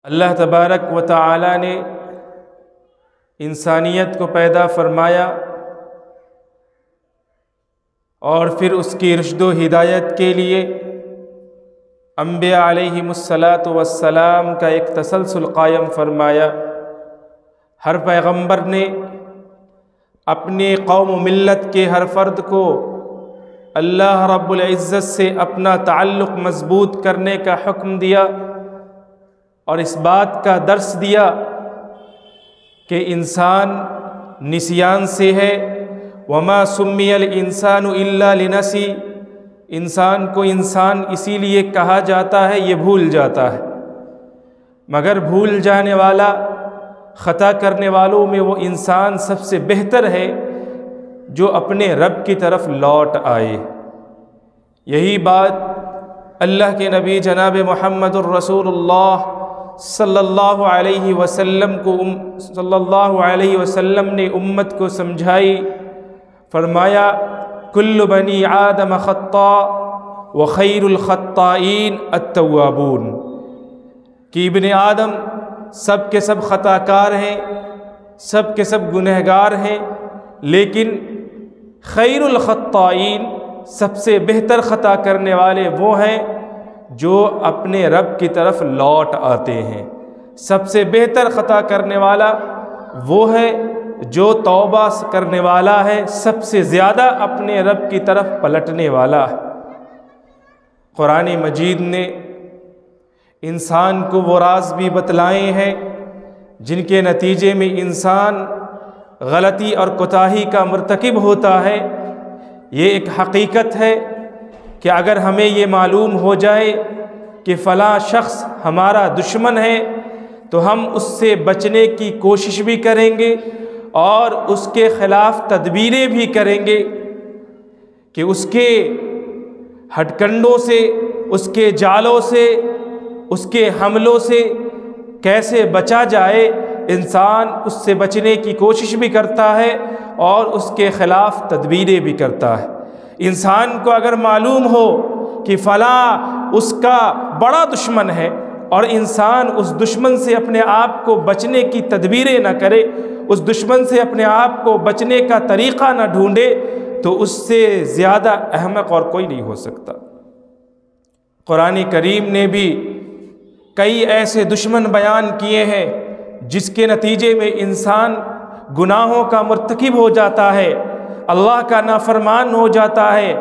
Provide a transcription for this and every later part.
اللہ تبارک و تعالی نے انسانیت کو پیدا فرمایا اور پھر اس کی رشد و ہدایت کے لیے انبیاء علیہم الصلاۃ والسلام کا ایک تسلسل قائم فرمایا۔ ہر پیغمبر نے اپنی قوم و ملت کے ہر فرد کو اللہ رب العزت سے اپنا تعلق مضبوط کرنے کا حکم دیا اور اس بات کا درس دیا کہ انسان نسیان سے ہے۔ وما سمی الانسان الا لنسی، انسان کو انسان اسی لیے کہا جاتا ہے یہ بھول جاتا ہے، مگر بھول جانے والا، خطا کرنے والوں میں وہ انسان سب سے بہتر ہے جو اپنے رب کی طرف لوٹ آئے۔ یہی بات اللہ کے نبی جناب محمد الرسول اللہ صلی اللہ علیہ وسلم نے امت کو سمجھائی۔ فرمایا کل بنی آدم خطاء وخیر الخطائین التوابون، کہ ابن آدم سب کے سب خطا کار ہیں، سب کے سب گنہگار ہیں، لیکن خیر الخطائین، سب سے بہتر خطا کرنے والے وہ ہیں جو اپنے رب کی طرف لوٹ آتے ہیں۔ سب سے بہتر خطا کرنے والا وہ ہے جو توبہ کرنے والا ہے، سب سے زیادہ اپنے رب کی طرف پلٹنے والا ہے۔ قرآن مجید نے انسان کو وہ راز بھی بتلائے ہیں جن کے نتیجے میں انسان غلطی اور کوتاہی کا مرتکب ہوتا ہے۔ یہ ایک حقیقت ہے کہ اگر ہمیں یہ معلوم ہو جائے کہ فلاں شخص ہمارا دشمن ہے تو ہم اس سے بچنے کی کوشش بھی کریں گے اور اس کے خلاف تدبیریں بھی کریں گے کہ اس کے ہتھ کنڈوں سے، اس کے جالوں سے، اس کے حملوں سے کیسے بچا جائے۔ انسان اس سے بچنے کی کوشش بھی کرتا ہے اور اس کے خلاف تدبیریں بھی کرتا ہے۔ انسان کو اگر معلوم ہو کہ فلاں اس کا بڑا دشمن ہے اور انسان اس دشمن سے اپنے آپ کو بچنے کی تدبیریں نہ کرے، اس دشمن سے اپنے آپ کو بچنے کا طریقہ نہ ڈھونڈے، تو اس سے زیادہ احمق اور کوئی نہیں ہو سکتا۔ قرآن کریم نے بھی کئی ایسے دشمن بیان کیے ہیں جس کے نتیجے میں انسان گناہوں کا مرتکب ہو جاتا ہے، اللہ کا نافرمان ہو جاتا ہے،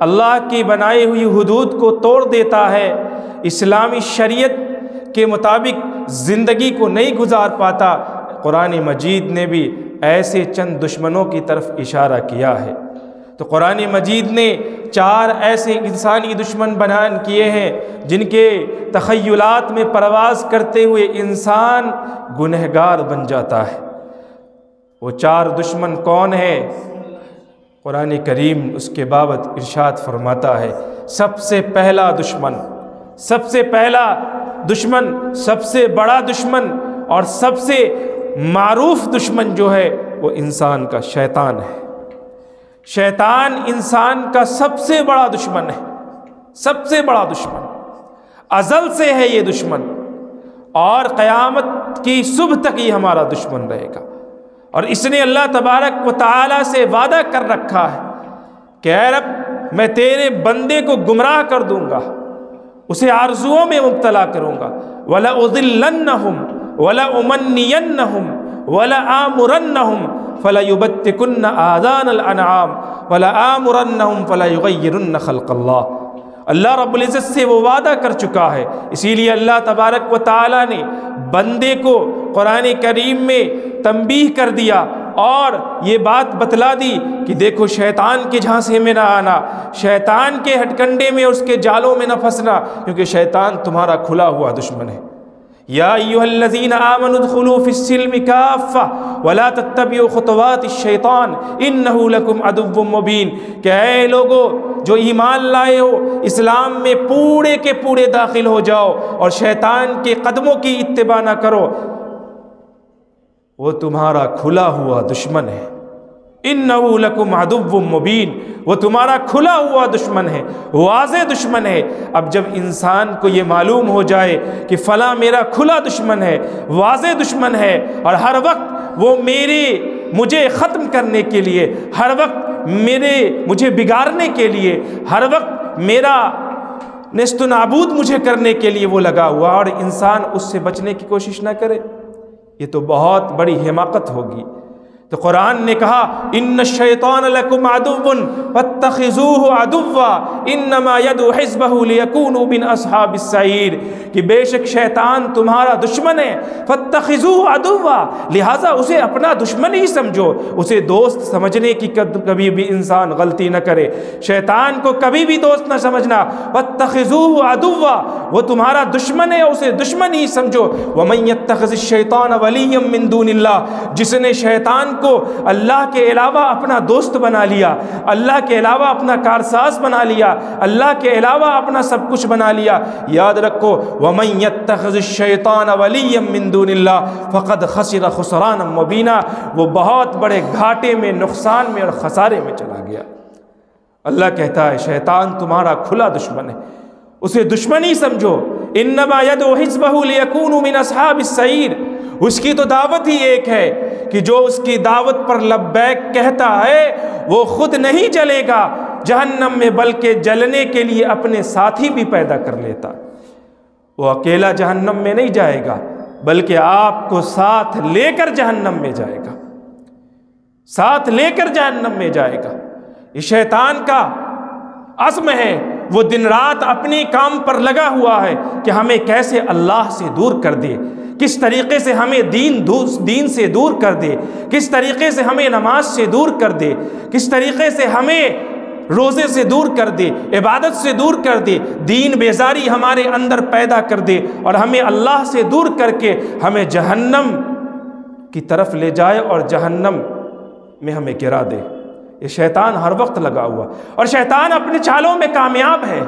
اللہ کی بنائی ہوئی حدود کو توڑ دیتا ہے، اسلامی شریعت کے مطابق زندگی کو نہیں گزار پاتا۔ قرآن مجید نے بھی ایسے چند دشمنوں کی طرف اشارہ کیا ہے۔ تو قرآن مجید نے 4 ایسے انسانی دشمن بیان کیے ہیں جن کے تخیلات میں پرواز کرتے ہوئے انسان گنہگار بن جاتا ہے۔ وہ 4 دشمن کون ہیں؟ قرآن کریم اس کے بابت ارشاد فرماتا ہے، سب سے پہلا دشمن، سب سے پہلا دشمن، سب سے بڑا دشمن اور سب سے معروف دشمن جو ہے وہ انسان کا شیطان ہے۔ شیطان انسان کا سب سے بڑا دشمن ہے، سب سے بڑا دشمن، ازل سے ہے یہ دشمن، اور قیامت کی صبح تک یہ ہمارا دشمن رہے گا۔ اور اس نے اللہ تبارک و تعالی سے وعدہ کر رکھا ہے کہ اے رب میں تیرے بندے کو گمراہ کر دوں گا، اسے آرزوؤں میں مبتلا کروں گا، وَلَأُضِلَّنَّهُمْ وَلَأُمَنِّيَنَّهُمْ وَلَآمُرَنَّهُمْ فَلَيُبَتِّكُنَّ آذَانَ الْأَنْعَامِ وَلَآمُرَنَّهُمْ فَلَيُغَيِّرُنَّ خَلْقَ اللَّهِ۔ اللہ رب العزت سے وہ وعدہ کر چکا ہے، اسی لیے اللہ تبارک و تعالی نے بندے کو قرآن کریم میں تنبیہ کر دیا اور یہ بات بتلا دی کہ دیکھو شیطان کے جھانسے میں نہ آنا، شیطان کے ہتھ کنڈے میں، اس کے جالوں میں نہ پھنسنا، کیونکہ شیطان تمہارا کھلا ہوا دشمن ہے۔ یا ایھا الذین آمنوا ادخلوا فی السلم کافہ ولا تتبعوا خطوات الشیطان انہ لکم عدو مبین، کہ اے لوگو جو ایمان لائے ہو اسلام میں پورے کے پورے داخل ہو جاؤ اور شیطان کے قدموں کی اتباع نہ کرو، وہ تمہارا کھلا ہوا دشمن ہے۔ انہو لکم عدو مبین، وہ تمہارا کھلا ہوا دشمن ہے، واضح دشمن ہے۔ اب جب انسان کو یہ معلوم ہو جائے کہ فلاں میرا کھلا دشمن ہے، واضح دشمن ہے، اور ہر وقت وہ مجھے ختم کرنے کے لیے، ہر وقت مجھے بگاڑنے کے لیے، ہر وقت میرا نیست و نابود مجھے کرنے کے لیے وہ لگا ہوا، اور انسان اس سے بچنے کی کوشش نہ کرے، یہ تو بہت بڑی حماقت ہوگی۔ تو قرآن نے کہا ان الشیطان لکم عدو فاتخذوہ عدوا انما یدعو حزبہ لیکونوا من اصحاب السعیر، کہ بے شک شیطان تمہارا دشمن ہے، فاتخذوہ عدوا، لہٰذا اسے اپنا دشمن ہی سمجھو، اسے دوست سمجھنے کی کبھی بھی انسان غلطی نہ کرے، شیطان کو کبھی بھی دوست نہ سمجھنا، فاتخذوہ عدوا، وہ تمہارا دشمن ہے، اسے دشمن ہی سمجھو، ومن یتخذ الشیطان ولیا من دون اللہ، جس نے شیطان کو اللہ کے علاوہ اپنا دوست بنا لیا، اللہ کے علاوہ اپنا کارساز بنا لیا، اللہ کے علاوہ اپنا سب کچھ بنا لیا، یاد رکھو وَمَن يَتَّخِذِ الشَّيْطَانَ وَلِيًّا مِّن دُونِ اللَّهِ فَقَدْ خَسِرَ خُسْرَانًا مُبِينًا، وہ بہت بڑے گھاٹے میں، نقصان میں اور خسارے میں چلا گیا۔ اللہ کہتا ہے شیطان تمہارا کھلا دشمن ہے، اسے دشمن ہی سمجھو، انما یدعو حزبہ لیکونوا من اصحاب السعیر، اس کی تو دعوت ہی ایک ہے کہ جو اس کی دعوت پر لبیک کہتا ہے وہ خود نہیں جلے گا جہنم میں، بلکہ جلنے کے لیے اپنے ساتھی بھی پیدا کر لیتا، وہ اکیلا جہنم میں نہیں جائے گا بلکہ آپ کو ساتھ لے کر جہنم میں جائے گا، ساتھ لے کر جہنم میں جائے گا۔ یہ شیطان کا عزم ہے، وہ دن رات اپنے کام پر لگا ہوا ہے کہ ہمیں کیسے اللہ سے دور کر دے، کس طریقے سے ہمیں دین سے دور کر دے، کس طریقے سے ہمیں نماز سے دور کر دے، کس طریقے سے ہمیں روزے سے دور کر دے، عبادت سے دور کر دے، دین بیزاری ہمارے اندر پیدا کر دے، اور ہمیں اللہ سے دور کر کے ہمیں جہنم کی طرف لے جائے اور جہنم میں ہمیں گرا دے۔ یہ شیطان ہر وقت لگا ہوا، اور شیطان اپنے چالوں میں کامیاب ہے،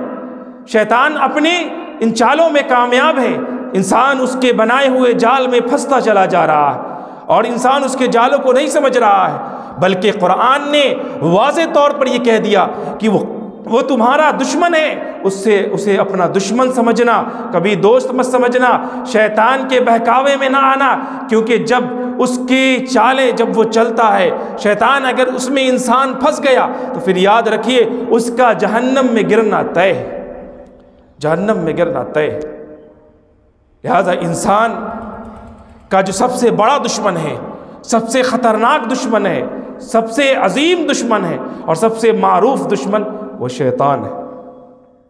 شیطان اپنے ان چالوں میں کامیاب ہے، انسان اس کے بنائے ہوئے جال میں پھنستا چلا جا رہا ہے، اور انسان اس کے جالوں کو نہیں سمجھ رہا ہے، بلکہ قرآن نے واضح طور پر یہ کہہ دیا کہ وہ تمہارا دشمن ہے، اسے اپنا دشمن سمجھنا، کبھی دوست مت سمجھنا، شیطان کے بہکاوے میں نہ آنا، کیونکہ جب اس کی چالیں جب وہ چلتا ہے، شیطان اگر اس میں انسان پھنس گیا تو پھر یاد رکھیے اس کا جہنم میں گرنا طے ہے، جہنم میں گرنا طے ہے۔ لہذا انسان کا جو سب سے بڑا دشمن ہے، سب سے خطرناک دشمن ہے، سب سے عظیم دشمن ہے، اور سب سے معروف دشمن وہ شیطان ہے،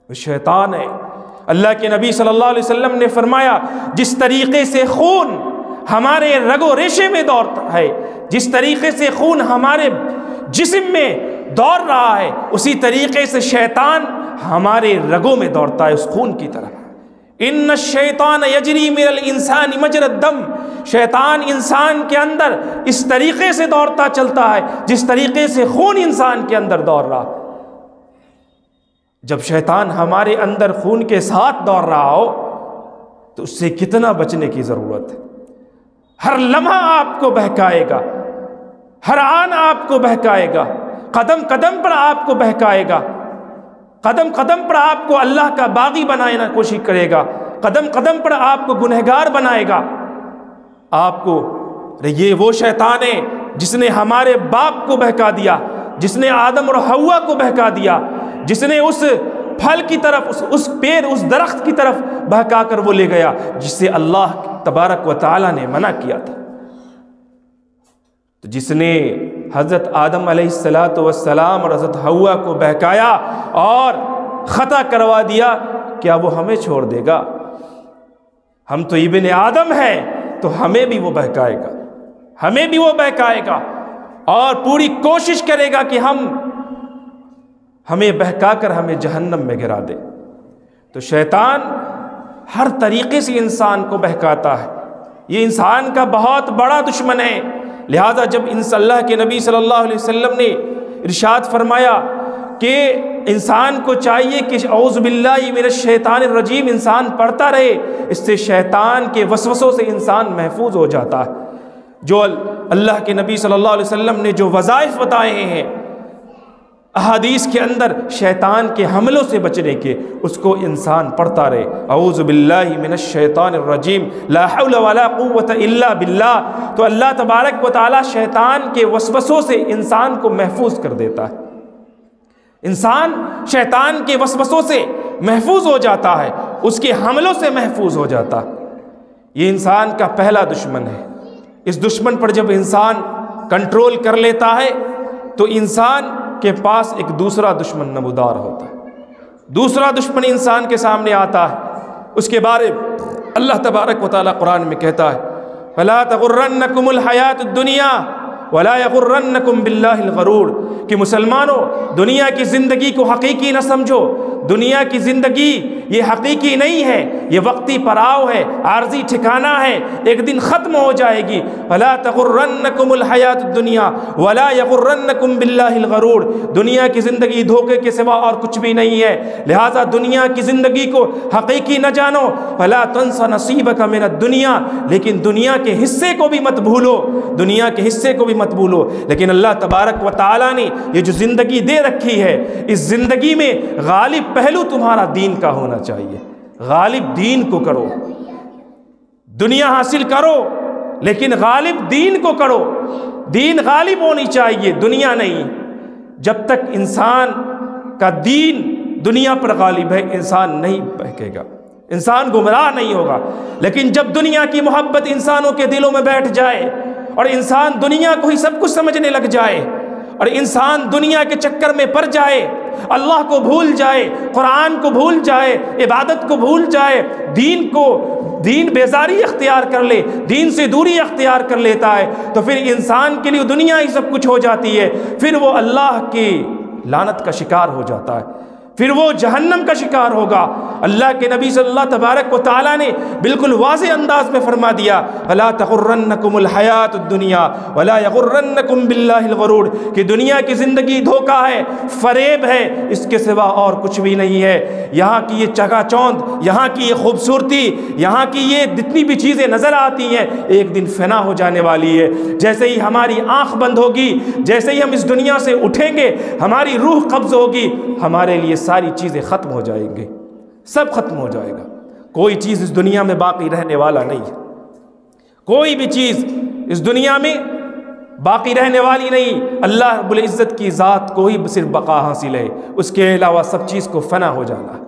وہ شیطان ہے۔ اللہ کے نبی صلی اللہ علیہ وسلم نے فرمایا جس طریقے سے خون ہمارے رگ و ریشے میں دوڑتا ہے، جس طریقے سے خون ہمارے جسم میں دوڑ رہا ہے، اسی طریقے سے شیطان ہمارے رگوں میں دوڑتا ہے اس خون کی طرح۔ ان الشیطان یجری من الانسان مجری الدم، شیطان انسان کے اندر اس طریقے سے دوڑتا چلتا ہے جس طریقے سے خون انسان کے اندر دوڑ رہا۔ جب شیطان ہمارے اندر خون کے ساتھ دوڑ رہا ہو تو اس سے کتنا بچنے کی ضرورت ہے۔ ہر لمحہ آپ کو بہکائے گا، ہر آن آپ کو بہکائے گا، قدم قدم پر آپ کو بہکائے گا، قدم قدم پر آپ کو اللہ کا باغی بنانے کی کوشش کرے گا، قدم قدم پر آپ کو گنہگار بنائے گا۔ آپ کو یہ وہ شیطان ہے جس نے ہمارے باپ کو بہکا دیا، جس نے آدم اور حوا کو بہکا دیا، جس نے اس پھل کی طرف، اس پیڑ، اس درخت کی طرف بہکا کر وہ لے گیا جس سے اللہ تبارک و تعالی نے منع کیا تھا۔ تو جس نے حضرت آدم علیہ السلام اور حضرت حوا کو بہکایا اور خطا کروا دیا، کیا وہ ہمیں چھوڑ دے گا؟ ہم تو ابن آدم ہیں، تو ہمیں بھی وہ بہکائے گا، ہمیں بھی وہ بہکائے گا، اور پوری کوشش کرے گا کہ ہمیں بہکا کر ہمیں جہنم میں گرا دے۔ تو شیطان ہر طریقے سے انسان کو بہکاتا ہے، یہ انسان کا بہت بڑا دشمن ہے۔ لہٰذا جب اللہ کے نبی صلی اللہ علیہ وسلم نے ارشاد فرمایا کہ انسان کو چاہیے کہ اعوذ باللہ من الشیطان الرجیم انسان پڑھتا رہے، اس سے شیطان کے وسوسوں سے انسان محفوظ ہو جاتا ہے۔ جو اللہ کے نبی صلی اللہ علیہ وسلم نے جو وظائف بتائے ہیں احادیث کے اندر شیطان کے حملوں سے بچنے کے، اس کو انسان پڑھتا رہے۔ اعوذ باللہ من الشیطان الرجیم لا حول ولا قوت الا باللہ۔ تو اللہ تبارک و تعالیٰ شیطان کے وسوسوں سے انسان کو محفوظ کر دیتا ہے، انسان شیطان کے وسوسوں سے محفوظ ہو جاتا ہے، اس کے حملوں سے محفوظ ہو جاتا ہے۔ یہ انسان کا پہلا دشمن ہے۔ اس دشمن پر جب انسان کنٹرول کر لیتا ہے تو انسان کے پاس ایک دوسرا دشمن نمودار ہوتا ہے، دوسرا دشمن انسان کے سامنے آتا ہے۔ اس کے بارے اللہ تبارک و تعالیٰ قرآن میں کہتا ہے فَلَا تَغُرَّنَّكُمُ الْحَيَاةُ الدُّنْيَا وَلَا يَغُرَّنَّكُمْ بِاللَّهِ الْغَرُورُ کہ مسلمانوں دنیا کی زندگی کو حقیقی نہ سمجھو، دنیا کی زندگی یہ حقیقی نہیں ہے، یہ وقتی پڑاؤ ہے، عارضی ٹھکانہ ہے، ایک دن ختم ہو جائے گی۔ فَلَا تَغُرَّنَّكُمُ الْحَيَاةُ الدُّنْيَا وَلَا يَغُرَّنَّكُمْ بِاللَّهِ الْغَرُورُ دنیا کی زندگی دھوکے کے سوا اور کچھ بھی نہیں ہے، لہٰذا دنیا کی زندگی کو حقیقی نہ جانو۔ فَلَا تَنْسَ نَصِيبَكَ مِنَ الدُّنْيَا لیکن دنیا کے حصے کو بھی مت بھولو، دنیا کے حصے کو بھی مت بھولو۔ لیکن اللہ تبارک و تعالیٰ نے یہ جو زندگی دے رکھی ہے، اس زندگی میں غالب پہلو تمہارا دین کا ہونا چاہیے، غالب دین کو کرو۔ دنیا حاصل کرو لیکن غالب دین کو کرو، دین غالب ہونی چاہیے، دنیا نہیں۔ جب تک انسان کا دین دنیا پر غالب ہے انسان نہیں بہکے گا، انسان گمراہ نہیں ہوگا۔ لیکن جب دنیا کی محبت انسانوں کے دلوں میں بیٹھ جائے اور انسان دنیا کو ہی سب کچھ سمجھنے لگ جائے اور انسان دنیا کے چکر میں پڑ جائے، اللہ کو بھول جائے، قرآن کو بھول جائے، عبادت کو بھول جائے، دین بیزاری اختیار کر لے، دین سے دوری اختیار کر لیتا ہے، تو پھر انسان کے لیے دنیا ہی سب کچھ ہو جاتی ہے، پھر وہ اللہ کی لعنت کا شکار ہو جاتا ہے، پھر وہ جہنم کا شکار ہوگا۔ اللہ کے نبی صلی اللہ تبارک و تعالیٰ نے بالکل واضح انداز میں فرما دیا فَلَا تَغُرَّنَّكُمُ الْحَيَاةُ الدُّنْيَا وَلَا يَغُرَّنَّكُمْ بِاللَّهِ الْغَرُورُ کہ دنیا کی زندگی دھوکہ ہے، فریب ہے، اس کے سوا اور کچھ بھی نہیں ہے۔ یہاں کی یہ چکا چوند، یہاں کی یہ خوبصورتی، یہاں کی یہ جتنی بھی چیزیں نظر آتی ہیں ایک دن فنا ہو جانے والی ہے۔ جیسے ہی ہماری آنکھ بند ہوگی، جیسے ہی ہم اس دنیا سے اٹھیں گے، ہماری روح قبض ہوگی، ہمارے لیے ساری چیزیں ختم ہو جائیں گی، سب ختم ہو جائے گا۔ کوئی چیز اس دنیا میں باقی رہنے والا نہیں ہے، کوئی بھی چیز اس دنیا میں باقی رہنے والی نہیں۔ اللہ رب العزت کی ذات کو ہی صرف بقا حاصل ہے، اس کے علاوہ سب چیز کو فنا ہو جانا،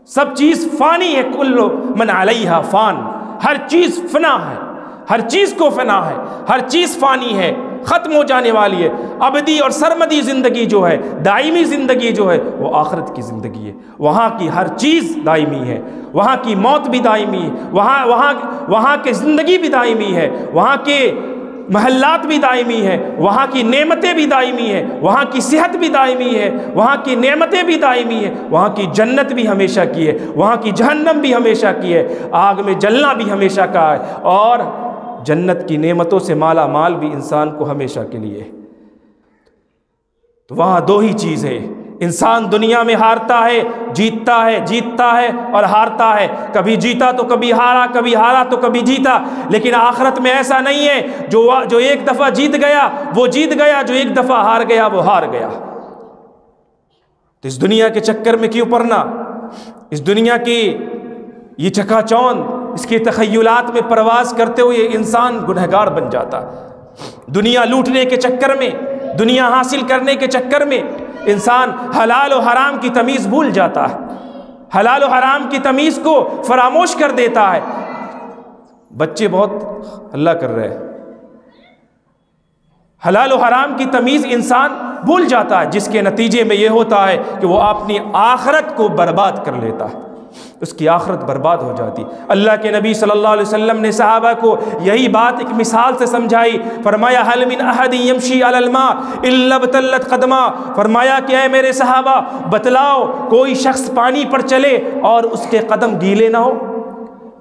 سب چیز فانی ہے۔ کل من علیہا فان، ہر چیز فنا ہے، ہر چیز کو فنا ہے، ہر چیز فانی ہے، ختم ہو جانے والی ہے۔ ابدی اور سرمدی زندگی جو ہے، دائمی زندگی جو ہے وہ آخرت کی زندگی ہے، وہاں کی ہر چیز دائمی ہے، وہاں کی موت بھی دائمی ہے، وہاں کی زندگی بھی دائمی ہے، وہاں کے محلات بھی دائمی ہے، وہاں کی نعمتیں بھی دائمی ہیں، وہاں کی صحت بھی دائمی ہے، وہاں کی نعمتیں بھی دائمی ہیں، وہاں کی جنت بھی ہمیشہ کی ہے، وہاں کی جہنم بھی ہمیشہ کی ہے، آگ میں جلنا بھی ہمیشہ کا ہے، اور جنت کی نعمتوں سے مالا مال بھی انسان کو ہمیشہ کے لیے۔ تو وہاں دو ہی چیز ہے، انسان دنیا میں ہارتا ہے، جیتتا ہے، جیتتا ہے اور ہارتا ہے، کبھی جیتا تو کبھی ہارا، کبھی ہارا تو کبھی جیتا۔ لیکن آخرت میں ایسا نہیں ہے، جو ایک دفعہ جیت گیا وہ جیت گیا، جو ایک دفعہ ہار گیا وہ ہار گیا۔ تو اس دنیا کے چکر میں کیوں پڑنا؟ اس دنیا کی یہ چکا چوند، اس کے تخیلات میں پرواز کرتے ہوئے انسان گنہگار بن جاتا۔ دنیا لوٹنے کے چکر میں، دنیا حاصل کرنے کے چکر میں انسان حلال و حرام کی تمیز بھول جاتا ہے، حلال و حرام کی تمیز کو فراموش کر دیتا ہے۔ بچے بہت ہلہ کر رہے ہیں، حلال و حرام کی تمیز انسان بھول جاتا ہے، جس کے نتیجے میں یہ ہوتا ہے کہ وہ اپنی آخرت کو برباد کر لیتا ہے، اس کی آخرت برباد ہو جاتی۔ اللہ کے نبی صلی اللہ علیہ وسلم نے صحابہ کو یہی بات ایک مثال سے سمجھائی، فرمایا هل من احد يمشي على الماء الا ابتلت قدما، فرمایا کہ اے میرے صحابہ بتلاؤ کوئی شخص پانی پر چلے اور اس کے قدم گیلے نہ ہو؟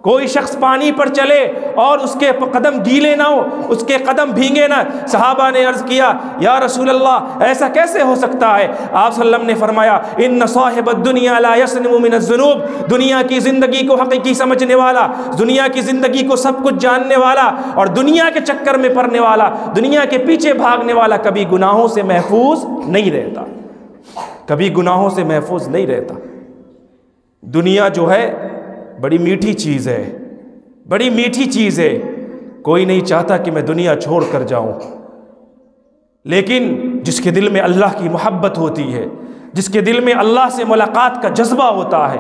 کوئی شخص پانی پر چلے اور اس کے قدم گیلے نہ ہو، اس کے قدم بھیگے نہ۔ صحابہ نے عرض کیا یا رسول اللہ ایسا کیسے ہو سکتا ہے؟ آپ صلی اللہ علیہ وسلم نے فرمایا ان صاحب الدنیا لا یسلم من الذنوب، دنیا کی زندگی کو حقیقی سمجھنے والا، دنیا کی زندگی کو سب کچھ جاننے والا اور دنیا کے چکر میں پڑنے والا، دنیا کے پیچھے بھاگنے والا کبھی گناہوں سے محفوظ نہیں رہتا، کبھی گناہوں سے محفوظ نہیں رہتا۔ دنیا جو ہے بڑی میٹھی چیز ہے، بڑی میٹھی چیز ہے، کوئی نہیں چاہتا کہ میں دنیا چھوڑ کر جاؤں، لیکن جس کے دل میں اللہ کی محبت ہوتی ہے، جس کے دل میں اللہ سے ملاقات کا جذبہ ہوتا ہے،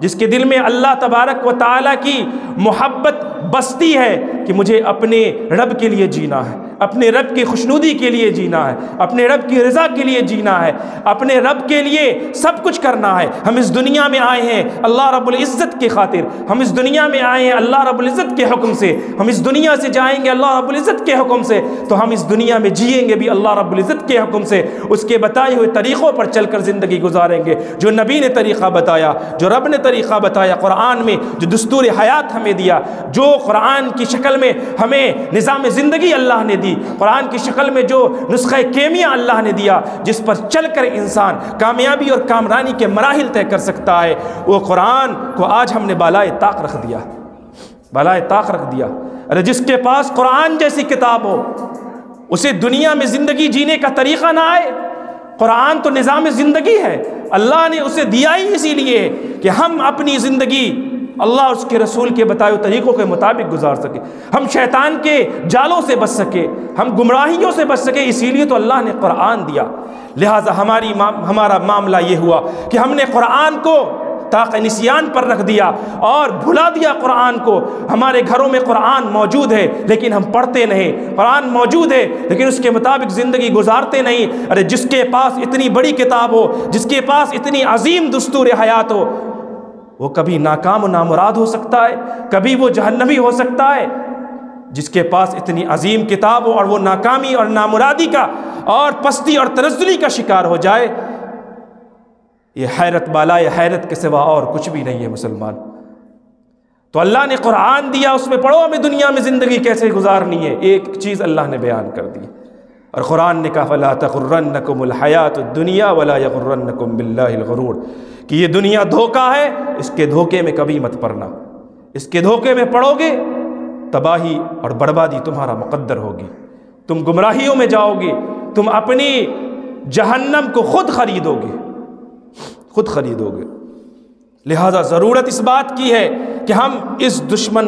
جس کے دل میں اللہ تبارک و تعالیٰ کی محبت بستی ہے کہ مجھے اپنے رب کے لیے جینا ہے، اپنے رب کی خوشنودی کے لیے جینا ہے، اپنے رب کی رضا کے لیے جینا ہے، اپنے رب کے لیے سب کچھ کرنا ہے۔ ہم اس دنیا میں آئے ہیں اللہ رب العزت کی خاطر، ہم اس دنیا میں آئے ہیں اللہ رب العزت کے حکم سے، ہم اس دنیا سے جائیں گے اللہ رب العزت کے حکم سے، تو ہم اس دنیا میں جئیں گے بھی اللہ رب العزت کے حکم سے، اس کے بتائے ہوئے طریقوں پر چل کر زندگی گزاریں گے۔ جو نبی نے طریقہ بتایا، جو رب نے طریقہ بتایا قرآن میں، جو دستور حیات ہمیں دیا، جو قرآن کی شکل میں ہمیں نظام زندگی اللہ نے دی، قرآن کی شکل میں جو نسخہ کیمیا اللہ نے دیا جس پر چل کر انسان کامیابی اور کامرانی کے مراحل طے کر سکتا ہے، وہ قرآن کو آج ہم نے بالائے طاق رکھ دیا، بالائے طاق رکھ دیا۔ ارے جس کے پاس قرآن جیسی کتاب ہو اسے دنیا میں زندگی جینے کا طریقہ نہ آئے۔ قرآن تو نظام زندگی ہے، اللہ نے اسے دیا ہی اسی لیے کہ ہم اپنی زندگی اللہ اور اس کے رسول کے بتائے ہوئے طریقوں کے مطابق گزار سکے، ہم شیطان کے جالوں سے بچ سکے، ہم گمراہیوں سے بچ سکے، اسی لیے تو اللہ نے قرآن دیا۔ لہٰذا ہمارا معاملہ یہ ہوا کہ ہم نے قرآن کو طاق نسیان پر رکھ دیا اور بھلا دیا قرآن کو۔ ہمارے گھروں میں قرآن موجود ہے لیکن ہم پڑھتے نہیں، قرآن موجود ہے لیکن اس کے مطابق زندگی گزارتے نہیں۔ ارے جس کے پاس اتنی بڑی کتاب ہو، جس کے پاس اتنی عظیم دستور حیات ہو، وہ کبھی ناکام و نامراد ہو سکتا ہے، کبھی وہ جہنمی ہو سکتا ہے۔ جس کے پاس اتنی عظیم کتاب ہو اور وہ ناکامی اور نامرادی کا اور پستی اور تنزلی کا شکار ہو جائے، یہ حیرت بالائے حیرت کے سوا اور کچھ بھی نہیں ہے مسلمان۔ تو اللہ نے قرآن دیا، اس میں پڑھو ہمیں دنیا میں زندگی کیسے گزارنی ہے، ایک چیز اللہ نے بیان کر دی، اور قرآن نے کہا فَلَا تَغُرَّنَّكُمُ الْحَيَاةُ الدُّنْيَا وَلَا يَغُرَّنَّكُمْ بِاللَّهِ الْغَرُورُ، کہ یہ دنیا دھوکہ ہے، اس کے دھوکے میں کبھی مت پڑنا، اس کے دھوکے میں پڑو گے تباہی اور بربادی تمہارا مقدر ہوگی، تم گمراہیوں میں جاؤ گے، تم اپنی جہنم کو خود خریدو گے، خود خریدو گے۔ لہٰذا ضرورت اس بات کی ہے کہ ہم اس دشمن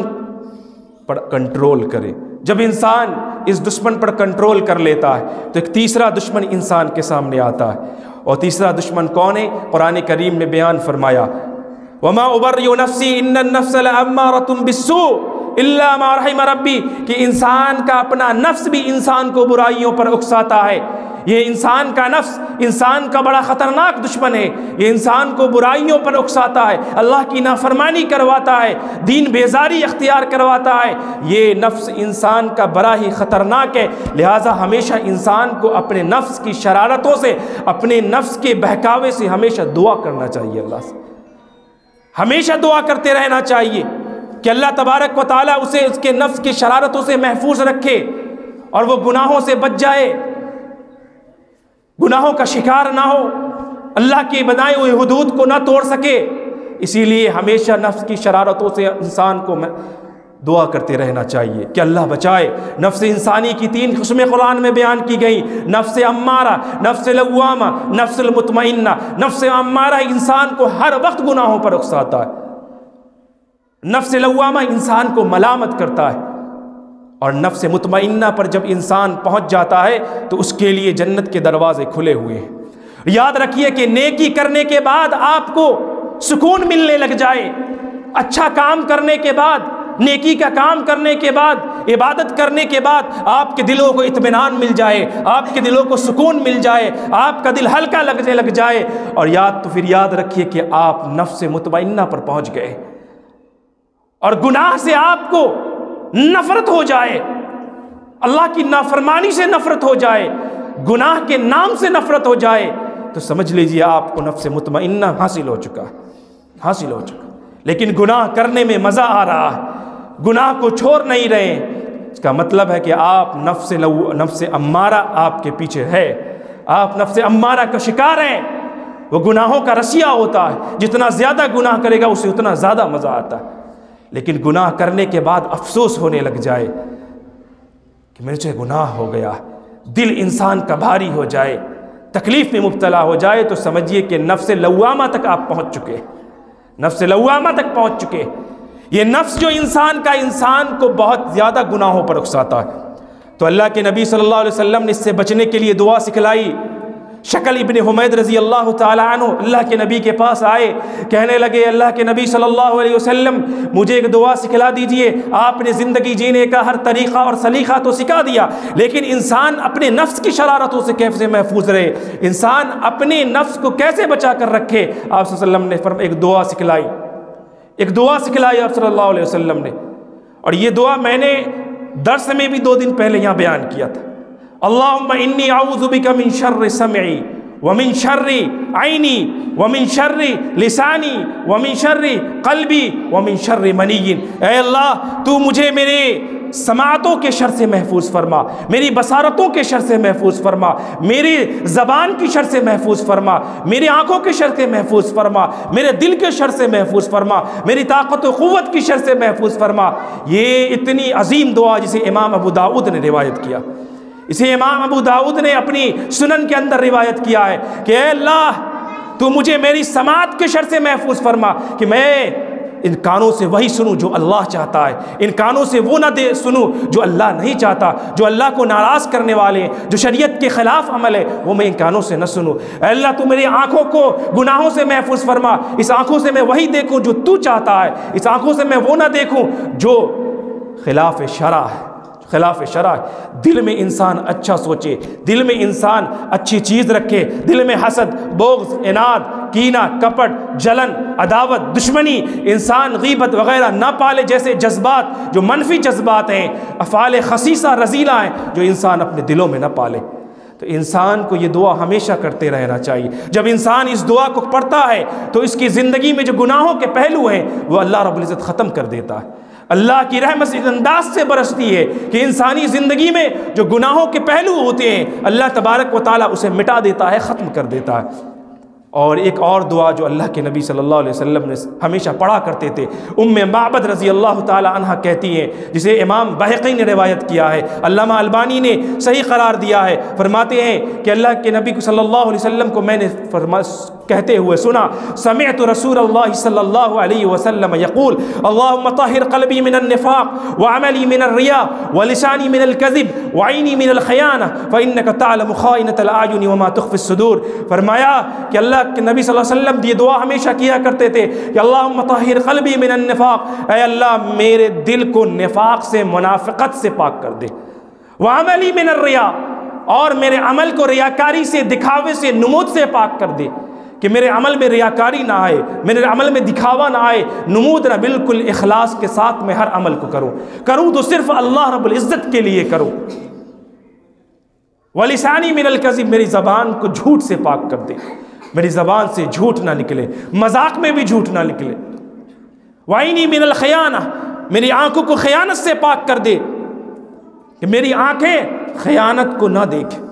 پر کنٹرول کریں۔ جب انسان اس دشمن پر کنٹرول کر لیتا ہے تو ایک تیسرا دشمن انسان کے سامنے آتا ہے، اور تیسرا دشمن کون ہے؟ قرآن کریم میں بیان فرمایا وَمَا أُبَرِّئُ نَفْسِي إِنَّ النَّفْسَ لَأَمَّارَةٌ بِالسُّوءِ إِلَّا مَا رَحِمَ رَبِّي، کہ انسان کا اپنا نفس بھی انسان کو برائیوں پر اکساتا ہے۔ یہ انسان کا نفس انسان کا بڑا خطرناک دشمن ہے، یہ انسان کو برائیوں پر اکساتا ہے، اللہ کی نافرمانی کرواتا ہے، دین بیزاری اختیار کرواتا ہے، یہ نفس انسان کا بڑا ہی خطرناک ہے۔ لہٰذا ہمیشہ انسان کو اپنے نفس کی شرارتوں سے، اپنے نفس کے بہکاوے سے ہمیشہ دعا کرنا چاہیے، اللہ سے ہمیشہ دعا کرتے رہنا چاہیے کہ اللہ تبارک و تعالیٰ اسے اس کے نفس کی شرارتوں سے محفوظ رکھے اور وہ گناہوں سے بچ جائے، گناہوں کا شکار نہ ہو، اللہ کے بنائے ہوئے حدود کو نہ توڑ سکے۔ اسی لیے ہمیشہ نفس کی شرارتوں سے انسان کو دعا کرتے رہنا چاہیے کہ اللہ بچائے۔ نفس انسانی کی 3 قسمیں قرآن میں بیان کی گئی، نفس امارہ، نفس لوامہ، نفس المطمئنہ۔ نفس امارہ انسان کو ہر وقت گناہوں پر اکساتا ہے، نفس لوامہ انسان کو ملامت کرتا ہے، اور نفس مطمئنہ پر جب انسان پہنچ جاتا ہے تو اس کے لیے جنت کے دروازے کھلے ہوئے ہیں۔ یاد رکھیے کہ نیکی کرنے کے بعد آپ کو سکون ملنے لگ جائے، اچھا کام کرنے کے بعد، نیکی کا کام کرنے کے بعد، عبادت کرنے کے بعد آپ کے دلوں کو اطمینان مل جائے، آپ کے دلوں کو سکون مل جائے، آپ کا دل ہلکا لگنے لگ جائے، اور پھر یاد رکھیے کہ آپ نفس مطمئنہ پر پہنچ گئے، اور گناہ سے آپ کو نفرت ہو جائے، اللہ کی نافرمانی سے نفرت ہو جائے، گناہ کے نام سے نفرت ہو جائے، تو سمجھ لیجئے آپ کو نفس مطمئنہ حاصل ہو چکا ہے، حاصل ہو چکا۔ لیکن گناہ کرنے میں مزہ آ رہا ہے، گناہ کو چھوڑ نہیں رہے، اس کا مطلب ہے کہ آپ نفس امارہ آپ کے پیچھے ہے، آپ نفس امارہ کا شکار ہیں۔ وہ گناہوں کا رسیا ہوتا ہے، جتنا زیادہ گناہ کرے گا اسے اتنا زیادہ مزہ آتا ہے، لیکن گناہ کرنے کے بعد افسوس ہونے لگ جائے کہ میرے سے گناہ ہو گیا، دل انسان کا بھاری ہو جائے، تکلیف میں مبتلا ہو جائے، تو سمجھیے کہ نفس لوامہ تک آپ پہنچ چکے، نفس لوامہ تک پہنچ چکے۔ یہ نفس جو انسان کو بہت زیادہ گناہوں پر اکساتا ہے، تو اللہ کے نبی صلی اللہ علیہ وسلم نے اس سے بچنے کے لیے دعا سکھلائی۔ شکل ابن حمید رضی اللہ تعالیٰ عنہ اللہ کے نبی کے پاس آئے، کہنے لگے اللہ کے نبی صلی اللہ علیہ وسلم مجھے ایک دعا سکھلا دیجئے، آپ نے زندگی جینے کا ہر طریقہ اور سلیقہ تو سکھا دیا، لیکن انسان اپنے نفس کی شرارتوں سے کیسے محفوظ رہے، انسان اپنے نفس کو کیسے بچا کر رکھے۔ آپ صلی اللہ علیہ وسلم نے فرمایا ایک دعا سکھلائی، ایک دعا سکھلائی آپ صلی اللہ علیہ وسلم نے، اور یہ دعا میں نے درس میں بھی 2 دن پہلے یہاں بیان کیا تھا۔ اللہم انی اعوذ بک من شر سمعی ومن شر عینی ومن شر لسانی ومن شر قلبی ومن شر منی۔ اے اللہ تو مجھے میرے سماعتوں کے شر سے محفوظ فرما، میری بصارتوں کے شر سے محفوظ فرما، میری زبان کی شر سے محفوظ فرما، میری آنکھوں کے شر سے محفوظ فرما، میرے دل کے شر سے محفوظ فرما، میری طاقت و قوت کی شر سے محفوظ فرما۔ یہ اتنی عظیم دعا جسے امام ابو داؤد نے روایت کیا، اسے امام ابو داؤد نے اپنی سنن کے اندر روایت کیا ہے کہ اے اللہ تو مجھے میری سماعت کے شر سے محفوظ فرما، کہ میں ان کانوں سے وہی سنوں جو اللہ چاہتا ہے، ان کانوں سے وہ نہ سنوں جو اللہ نہیں چاہتا، جو اللہ کو ناراض کرنے والے ہیں، جو شریعت کے خلاف عمل ہے، وہ میں ان کانوں سے نہ سنوں۔ اے اللہ تو میری آنکھوں کو گناہوں سے محفوظ فرما، اس آنکھوں سے میں وہی دیکھوں جو تو چاہتا ہے، اس آنکھوں سے میں وہ نہ دیکھوں جو خلاف شرع ہے، خلاف شرع۔ دل میں انسان اچھا سوچے، دل میں انسان اچھی چیز رکھے، دل میں حسد، بغض، عناد، کینہ، کپٹ، جلن، عداوت، دشمنی، انسان غیبت وغیرہ نہ پالے، جیسے جذبات جو منفی جذبات ہیں، افعال خسیسہ رذیلہ ہیں، جو انسان اپنے دلوں میں نہ پالے۔ تو انسان کو یہ دعا ہمیشہ کرتے رہنا چاہیے۔ جب انسان اس دعا کو پڑھتا ہے تو اس کی زندگی میں جو گناہوں کے پہلو ہیں وہ اللہ رب العزت ختم کر دیتا ہے۔ اللہ کی رحمت اس انداز سے برستی ہے کہ انسانی زندگی میں جو گناہوں کے پہلو ہوتے ہیں اللہ تبارک و تعالیٰ اسے مٹا دیتا ہے، ختم کر دیتا ہے۔ اور ایک اور دعا جو اللہ کے نبی صلی اللہ علیہ وسلم نے ہمیشہ پڑھا کرتے تھے، ام معبد رضی اللہ تعالی عنہ کہتی ہیں، جسے امام بہقی نے روایت کیا ہے، علامہ البانی نے صحیح قرار دیا ہے، فرماتے ہیں کہ اللہ کے نبی صلی اللہ علیہ وسلم کو میں نے کہتے ہوئے سنا، سمعت رسول اللہ صلی اللہ علیہ وسلم یقول اللہم طہر قلبی من النفاق وعملی من الریا ولسانی من الكذب وعینی من الخیانہ فإنک تعلم خائنۃ الاعین وما تخفی الصدور۔ فرمایا کہ اللہ کہ نبی صلی اللہ علیہ وسلم یہ دعا ہمیشہ کیا کرتے تھے کہ اللہم طہر قلبی من النفاق، اے اللہ میرے دل کو نفاق سے، منافقت سے پاک کر دے، وعملی من الریا، اور میرے عمل کو ریاکاری سے، دکھاوے سے، نمود سے پاک کر دے، کہ میرے عمل میں ریاکاری نہ آئے، میرے عمل میں دکھاوا نہ آئے، نمود نہ، بالکل اخلاص کے ساتھ میں ہر عمل کو کروں تو صرف اللہ رب العزت کے لیے کروں۔ وَلِسَانِي مِنَ الْكَذِبِ، میری زبان کو جھوٹ سے پاک کر دے، میری زبان سے جھوٹ نہ نکلے، مذاق میں بھی جھوٹ نہ نکلے۔ وَعَيْنِي مِنَ الْخِيَانَةِ، میری آنکھوں کو خیانت سے پاک کر دے، کہ میری آنکھیں خیانت کو نہ دیکھیں۔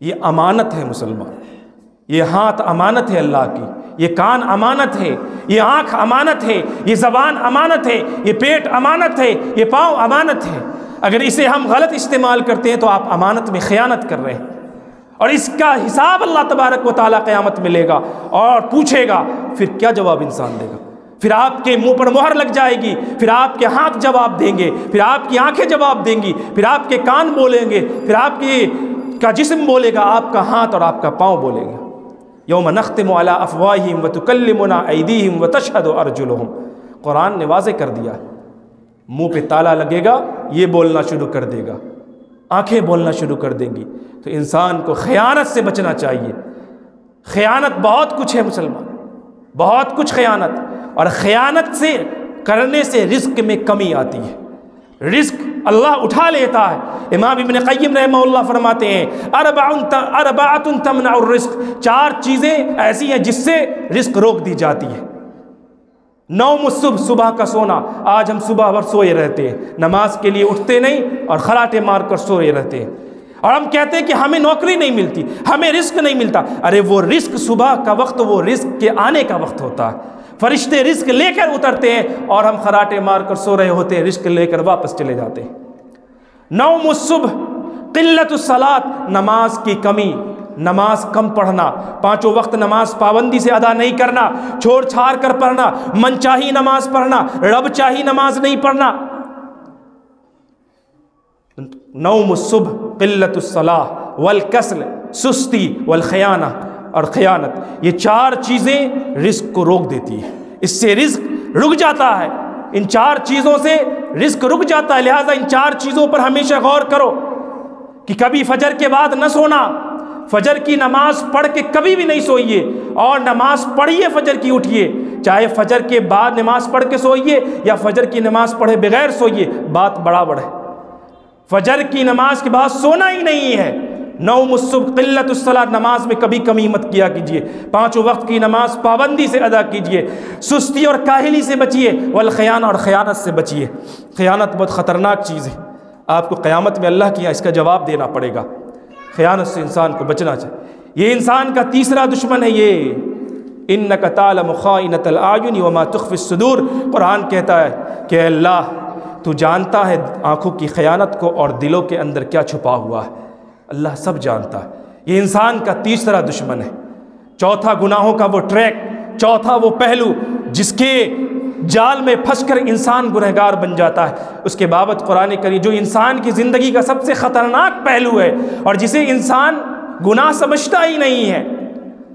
یہ امانت ہے مسلمان، یہ ہاتھ امانت ہے اللہ کی، یہ کان امانت ہے، یہ آنکھ امانت ہے، یہ زبان امانت ہے، یہ پیٹ امانت ہے، یہ پاؤں امانت ہے۔ اگر اسے ہم غلط استعمال کرتے ہیں تو آپ امانت میں خیانت کر رہے ہیں، اور اس کا حساب اللہ تبارک و تعالیٰ قیامت میں لے گا اور پوچھے گا، پھر کیا جواب انسان دے گا؟ پھر آپ کے منہ پر مہر لگ جائے گی، پھر آپ کے ہاتھ جواب دیں گے، پھر آپ کی آنکھیں جواب دیں گی، پھر آپ کے کان بولیں گے، پھر آپ کا جسم بولے گا، آپ کا ہاتھ اور آپ کا پاؤں بولیں گے۔ یوم نختم علی افواہہم وتکلمنا ایدیہم وتشہد ارجلہم، قرآن نے واضح کر دیا، منہ پہ تالا لگے گا، یہ بولنا شروع کر دے گا، آنکھیں بولنا شروع کر دیں گی۔ تو انسان کو خیانت سے بچنا چاہیے۔ خیانت بہت کچھ ہے مسلمان، بہت کچھ خیانت، اور خیانت سے کرنے سے رزق میں کمی آتی ہے، رزق اللہ اٹھا لیتا ہے۔ امام ابن قیم رحمہ اللہ فرماتے ہیں اربعۃ تمنع الرزق، 4 چیزیں ایسی ہیں جس سے رزق روک دی جاتی ہے۔ نوم الصبح، صبح کا سونا، آج ہم صبح بھر سوئے رہتے ہیں، نماز کے لیے اٹھتے نہیں اور خراٹے مار کر سوئے رہتے ہیں، اور ہم کہتے ہیں کہ ہمیں نوکری نہیں ملتی، ہمیں رزق نہیں ملتا۔ ارے وہ رزق صبح کا وقت وہ رزق کے آنے کا وقت ہوتا ہے، فرشتے رزق لے کر اترتے ہیں اور ہم خراٹے مار کر سو رہے ہوتے ہیں، رزق لے کر واپس چلے جاتے ہیں۔ نوم الصبح، قلت الصلاۃ، نماز کی کمی، نماز کم پڑھنا، پانچوں وقت نماز پابندی سے ادا نہیں کرنا، چھوڑ چھاڑ کر پڑھنا، من چاہی نماز پڑھنا، رب چاہی نماز نہیں پڑھنا۔ نوم الصبح، قلت الصلاۃ، والکسل، سستی، والخیانہ، اور خیانت، یہ چار چیزیں رزق کو روک دیتی ہے، اس سے رزق رک جاتا ہے، ان چار چیزوں سے رزق رک جاتا ہے۔ لہٰذا ان چار چیزوں پر ہمیشہ غور کرو کہ کبھی فجر کے بعد نہ سونا، فجر کی نماز پڑھ کے کبھی بھی نہیں سوئیے، اور نماز پڑھیے فجر کی اٹھیے، چاہے فجر کے بعد نماز پڑھ کے سوئیے یا فجر کی نماز پڑھے بغیر سوئیے، بات برابر ہے۔ فجر کی نماز کے بعد سونا ہی نہیں ہے۔ نوم الصبح، قلت الصلاۃ، نماز میں کبھی کمی مت کیا کیجیے، پانچوں وقت کی نماز پابندی سے ادا کیجیے، سستی اور کاہلی سے بچیے، والخیانہ، اور خیانت سے بچیے۔ خیانت بہت خطرناک چیز ہے، آپ کو قیامت میں اللہ کے یہاں اس کا جواب دینا پڑے گا۔ خیانت سے انسان کو بچنا چاہیے، یہ انسان کا تیسرا دشمن ہے۔ یہ انک تعلم خائنۃ الاعین وما تخفی الصدور، قرآن کہتا ہے کہ اے اللہ تو جانتا ہے آنکھوں کی خیانت کو اور دلوں کے اندر کیا چھپا ہوا ہے، اللہ سب جانتا ہے۔ یہ انسان کا تیسرا دشمن ہے۔ چوتھا گناہوں کا وہ ٹریک، چوتھا وہ پہلو جس کے جال میں پھنس کر انسان گنہگار بن جاتا ہے، اس کے بابت قرآن کریم جو انسان کی زندگی کا سب سے خطرناک پہلو ہے اور جسے انسان گناہ سمجھتا ہی نہیں ہے،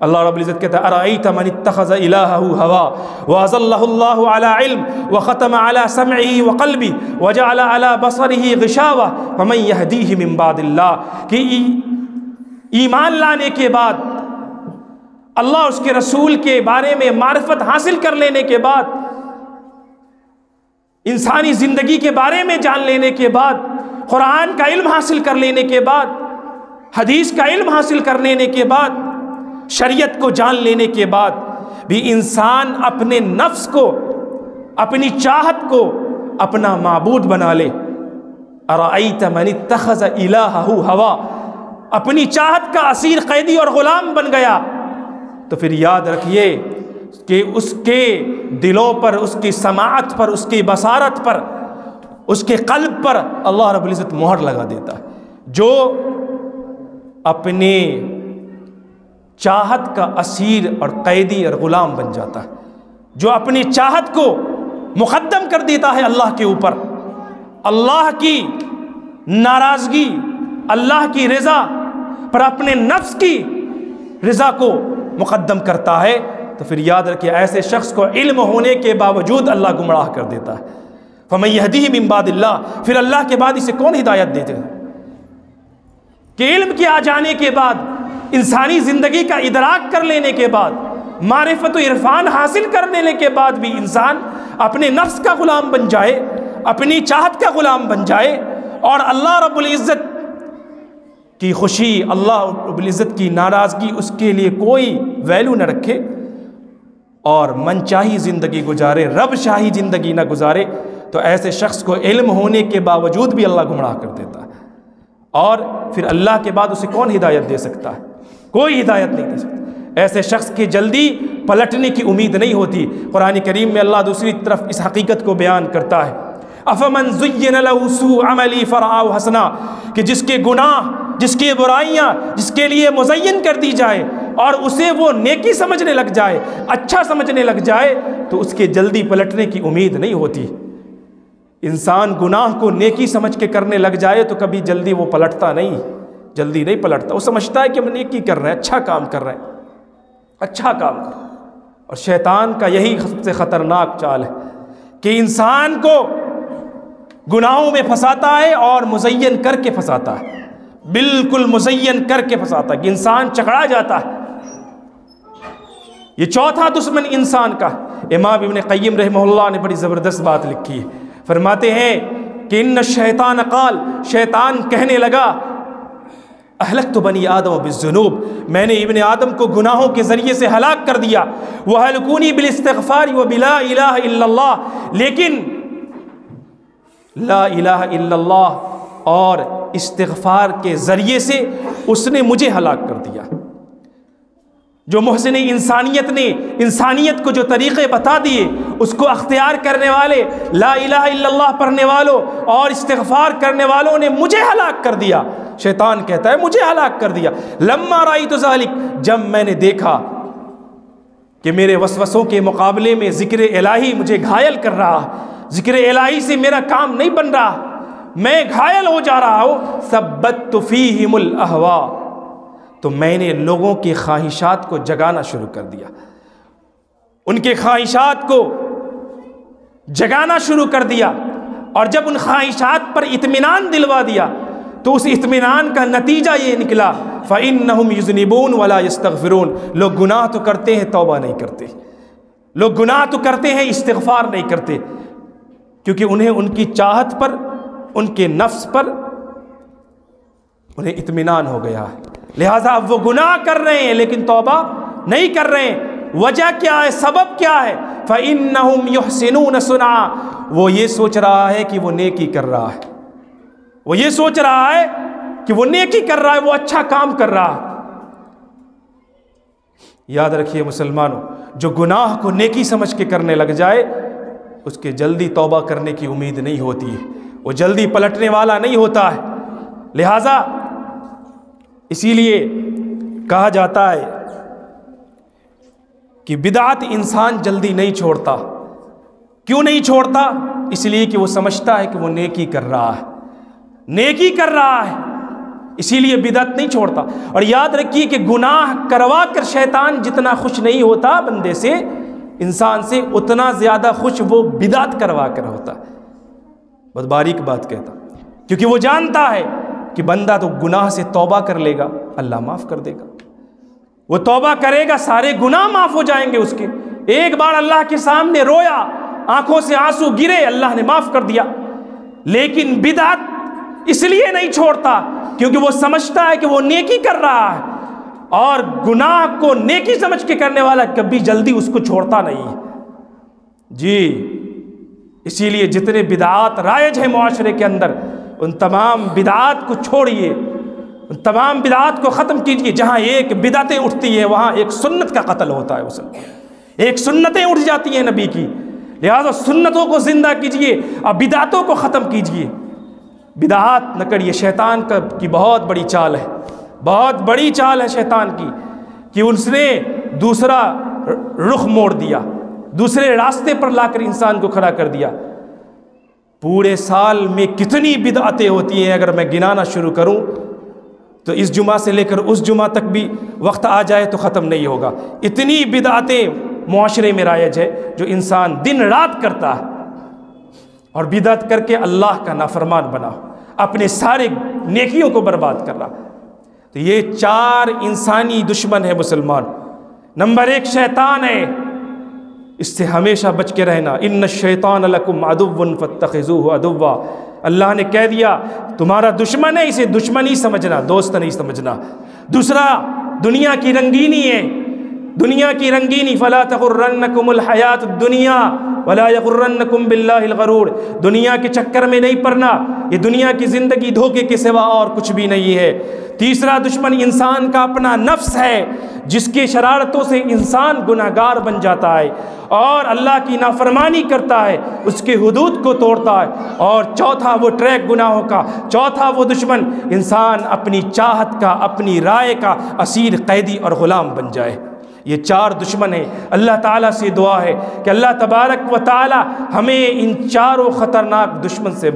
اللہ رب العزت کہتا ہے ارأیت من اتخذ الہہ ہوا واضلہ اللہ علی علم وختم علی سمعہ وقلبہ وجعل علی بصرہ غشاوہ فمن یہدیہ من بعد اللہ، کہ ایمان لانے کے بعد، اللہ اس کے رسول کے بارے میں معرفت حاصل کر لینے کے بعد، انسانی زندگی کے بارے میں جان لینے کے بعد، قرآن کا علم حاصل کر لینے کے بعد، حدیث کا علم حاصل کر لینے کے بعد، شریعت کو جان لینے کے بعد بھی انسان اپنے نفس کو، اپنی چاہت کو اپنا معبود بنا لے۔ ارأیت من اتخذ الہہ ہوا، اپنی چاہت کا اسیر، قیدی اور غلام بن گیا، تو پھر یاد رکھیے کہ اس کے دلوں پر، اس کی سماعت پر، اس کی بصارت پر، اس کے قلب پر اللہ رب العزت مہر لگا دیتا ہے۔ جو اپنے چاہت کا اسیر اور قیدی اور غلام بن جاتا ہے، جو اپنی چاہت کو مقدم کر دیتا ہے اللہ کے اوپر، اللہ کی ناراضگی، اللہ کی رضا پر اپنے نفس کی رضا کو مقدم کرتا ہے، تو پھر یاد رکھیے ایسے شخص کو علم ہونے کے باوجود اللہ گمراہ کر دیتا ہے۔ فمن یہدیہ من بعد اللہ، پھر اللہ کے بعد اسے کون ہدایت دیتے ہیں؟ کہ علم کے آ جانے کے بعد، انسانی زندگی کا ادراک کر لینے کے بعد، معرفت و عرفان حاصل کر لینے کے بعد بھی انسان اپنے نفس کا غلام بن جائے، اپنی چاہت کا غلام بن جائے، اور اللہ رب العزت کی خوشی، اللہ رب العزت کی ناراضگی اس کے لیے کوئی ویلیو نہ رکھے، اور من چاہی زندگی گزارے، رب شاہی زندگی نہ گزارے، تو ایسے شخص کو علم ہونے کے باوجود بھی اللہ گمراہ کر دیتا ہے۔ اور پھر اللہ کے بعد اسے کون ہدایت دے سکتا ہے؟ کوئی ہدایت نہیں دے سکتا۔ ایسے شخص کی جلدی پلٹنے کی امید نہیں ہوتی۔ قرآن کریم میں اللہ دوسری طرف اس حقیقت کو بیان کرتا ہے، افمن زین لہ سوء عملی فرآہ حسنا، کہ جس کے گناہ، جس کی برائیاں جس کے لیے مزین کر دی جائے اور اسے وہ نیکی سمجھنے لگ جائے، اچھا سمجھنے لگ جائے، تو اس کے جلدی پلٹنے کی امید نہیں ہوتی۔ انسان گناہ کو نیکی سمجھ کے کرنے لگ جائے تو کبھی جلدی وہ پلٹتا نہیں، جلدی نہیں پلٹتا۔ وہ سمجھتا ہے کہ ہم نیکی کر رہے ہیں، اچھا کام کر رہے ہیں، اچھا کام کر رہے ہیں۔ اور شیطان کا یہی سب سے خطرناک چال ہے کہ انسان کو گناہوں میں پھنساتا ہے اور مزین کر کے پھنساتا ہے، بالکل مزین کر کے پھنساتا ہے کہ انسان چکڑا جاتا ہے۔ یہ چوتھا دشمن انسان کا۔ امام ابن قیم رحمہ اللہ نے بڑی زبردست بات لکھی ہے، فرماتے ہیں کہ ان الشیطان قال، شیطان کہنے لگا اہلکت بنی آدم بالذنوب، میں نے ابن آدم کو گناہوں کے ذریعے سے ہلاک کر دیا. وَأَهْلَكُونِي بِالِاسْتِغْفَارِ وَبِلَا إِلَٰهَ إِلَّا اللَّهِ، لیکن لا الہ الا اللہ اور استغفار کے ذریعے سے اس نے مجھے ہلاک کر دیا. جو محسن انسانیت نے انسانیت کو جو طریقے بتا دیے اس کو اختیار کرنے والے، لا الہ الا اللہ پڑھنے والوں اور استغفار کرنے والوں نے مجھے ہلاک کر دیا. شیطان کہتا ہے مجھے ہلاک کر دیا. لما رأیت ذالک، جب میں نے دیکھا کہ میرے وسوسوں کے مقابلے میں ذکر الہی مجھے گھائل کر رہا، ذکر الہی سے میرا کام نہیں بن رہا، میں گھائل ہو جا رہا ہوں. ثبت فیہم الاہواء، تو میں نے لوگوں کی خواہشات کو جگانا شروع کر دیا، ان کے خواہشات کو جگانا شروع کر دیا. اور جب ان خواہشات پر اطمینان دلوا دیا تو اس اطمینان کا نتیجہ یہ نکلا فَإِنَّهُمْ يُذْنِبُونَ وَلَا يَسْتَغْفِرُونَ، لوگ گناہ تو کرتے ہیں توبہ نہیں کرتے، لوگ گناہ تو کرتے ہیں استغفار نہیں کرتے، کیونکہ انہیں ان کی چاہت پر، ان کے نفس پر انہیں اطمینان ہو گیا ہے. لہٰذا اب وہ گناہ کر رہے ہیں لیکن توبہ نہیں کر رہے ہیں. وجہ کیا ہے؟ سبب کیا ہے؟ فَإِنَّهُمْ يُحْسِنُونَ صُنْعًا، وہ یہ سوچ رہا ہے کہ وہ نیکی کر رہا ہے، وہ یہ سوچ رہا ہے کہ وہ نیکی کر رہا ہے، وہ اچھا کام کر رہا ہے. یاد رکھیے مسلمانوں، جو گناہ کو نیکی سمجھ کے کرنے لگ جائے اس کے جلدی توبہ کرنے کی امید نہیں ہوتی ہے، وہ جلدی پلٹنے والا نہیں ہوتا ہے. لہٰذا اسی لیے کہا جاتا ہے کہ بدعت انسان جلدی نہیں چھوڑتا. کیوں نہیں چھوڑتا؟ اس لیے کہ وہ سمجھتا ہے کہ وہ نیکی کر رہا ہے، نیکی کر رہا ہے، اسی لیے بدعت نہیں چھوڑتا. اور یاد رکھیے کہ گناہ کروا کر شیطان جتنا خوش نہیں ہوتا بندے سے، انسان سے، اتنا زیادہ خوش وہ بدعت کروا کر ہوتا. بہت باریک بات کہتا، کیونکہ وہ جانتا ہے کہ بندہ تو گناہ سے توبہ کر لے گا اللہ معاف کر دے گا، وہ توبہ کرے گا سارے گناہ معاف ہو جائیں گے اس کے. ایک بار اللہ کے سامنے رویا، آنکھوں سے آنسو گرے، اللہ نے معاف کر دیا. لیکن بدعت اس لیے نہیں چھوڑتا کیونکہ وہ سمجھتا ہے کہ وہ نیکی کر رہا ہے، اور گناہ کو نیکی سمجھ کے کرنے والا کبھی جلدی اس کو چھوڑتا نہیں. جی اسی لیے جتنے بدعات رائج ہیں معاشرے کے اندر، ان تمام بدعات کو چھوڑیے، ان تمام بدعات کو ختم کیجیے. جہاں ایک بدعتیں اٹھتی ہے وہاں ایک سنت کا قتل ہوتا ہے، ایک سنتیں اٹھ جاتی ہیں نبی کی. لہذا سنتوں کو زندہ کیجیے اور بدعتوں کو ختم کیجیے. بدعات نہ کریے. شیطان کی بہت بڑی چال ہے، بہت بڑی چال ہے شیطان کی، کہ اس نے دوسرا رخ موڑ دیا، دوسرے راستے پر لا کر انسان کو کھڑا کر دیا. پورے سال میں کتنی بدعتیں ہوتی ہیں، اگر میں گنانا شروع کروں تو اس جمعہ سے لے کر اس جمعہ تک بھی وقت آ جائے تو ختم نہیں ہوگا. اتنی بدعتیں معاشرے میں رائج ہے جو انسان دن رات کرتا ہے، اور بدعت کر کے اللہ کا نافرمان بنا، اپنے سارے نیکیوں کو برباد کر رہا. تو یہ 4 انسانی دشمن ہے مسلمان. نمبر 1 شیطان ہے، اس سے ہمیشہ بچ کے رہنا. ان الشیطان لکم عدو فاتخذوہ عدوا، اللہ نے کہہ دیا تمہارا دشمن ہے، اسے دشمن ہی سمجھنا، دوست نہیں سمجھنا. دوسرا دنیا کی رنگینی ہے، دنیا کی رنگینی. فلا تغرنکم الحیات الدنیا ولا یغرنکم باللہ الغرور، دنیا کے چکر میں نہیں پڑنا، یہ دنیا کی زندگی دھوکے کے سوا اور کچھ بھی نہیں ہے. تیسرا دشمن انسان کا اپنا نفس ہے، جس کے شرارتوں سے انسان گناہگار بن جاتا ہے اور اللہ کی نافرمانی کرتا ہے، اس کے حدود کو توڑتا ہے. اور چوتھا وہ ٹریک گناہوں کا، چوتھا وہ دشمن انسان اپنی چاہت کا، اپنی رائے کا اسیر، قیدی اور غلام بن جائے. یہ 4 دشمن ہیں. اللہ تعالیٰ سے دعا ہے کہ اللہ تبارک و تعالیٰ ہمیں ان 4 خطرناک دشمن سے